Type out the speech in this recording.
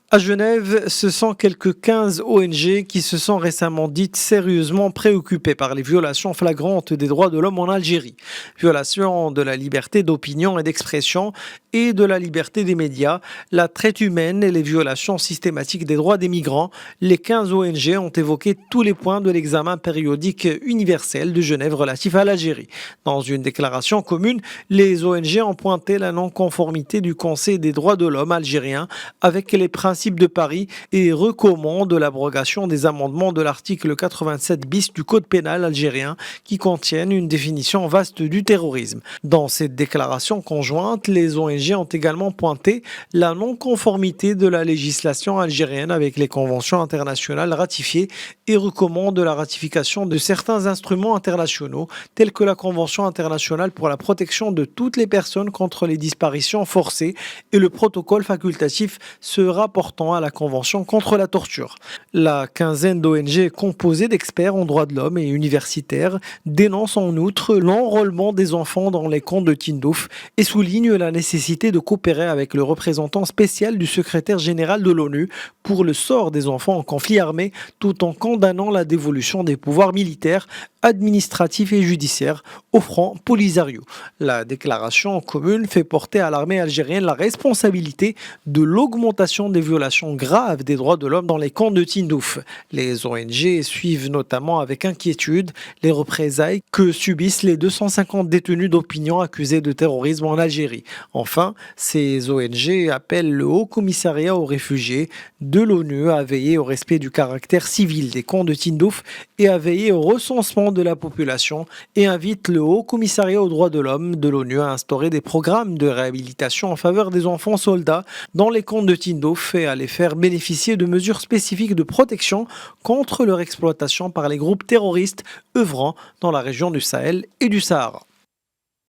À Genève, ce sont quelques 15 ONG qui se sont récemment dites sérieusement préoccupées par les violations flagrantes des droits de l'homme en Algérie. Violation de la liberté d'opinion et d'expression et de la liberté des médias, la traite humaine et les violations systématiques des droits des migrants. Les 15 ONG ont évoqué tous les points de l'examen périodique universel de Genève relatif à l'Algérie. Dans une déclaration commune, les ONG ont pointé la non-conformité du Conseil des droits de l'homme algérien avec les principes de Paris et recommande l'abrogation des amendements de l'article 87 bis du Code pénal algérien qui contiennent une définition vaste du terrorisme. Dans cette déclaration conjointe, les ONG ont également pointé la non-conformité de la législation algérienne avec les conventions internationales ratifiées et recommandent la ratification de certains instruments internationaux tels que la Convention internationale pour la protection de toutes les personnes contre les disparitions forcées et le protocole facultatif se rapportant à la Convention contre la torture. La quinzaine d'ONG composée d'experts en droits de l'homme et universitaires dénonce en outre l'enrôlement des enfants dans les camps de Tindouf et souligne la nécessité de coopérer avec le représentant spécial du secrétaire général de l'ONU pour le sort des enfants en conflit armé tout en condamnant la dévolution des pouvoirs militaires, administratifs et judiciaires au Front Polisario. La déclaration commune fait porter à l'armée algérienne la responsabilité de l'augmentation des violations graves des droits de l'homme dans les camps de Tindouf. Les ONG suivent notamment avec inquiétude les représailles que subissent les 250 détenus d'opinion accusés de terrorisme en Algérie. Enfin, ces ONG appellent le Haut Commissariat aux réfugiés de l'ONU à veiller au respect du caractère civil des camps de Tindouf et à veiller au recensement de la population et invitent le Haut Commissariat aux droits de l'homme de l'ONU à instaurer des programmes de réhabilitation en faveur des enfants soldats dans les camps de Tindouf et à les faire bénéficier de mesures spécifiques de protection contre leur exploitation par les groupes terroristes œuvrant dans la région du Sahel et du Sahara.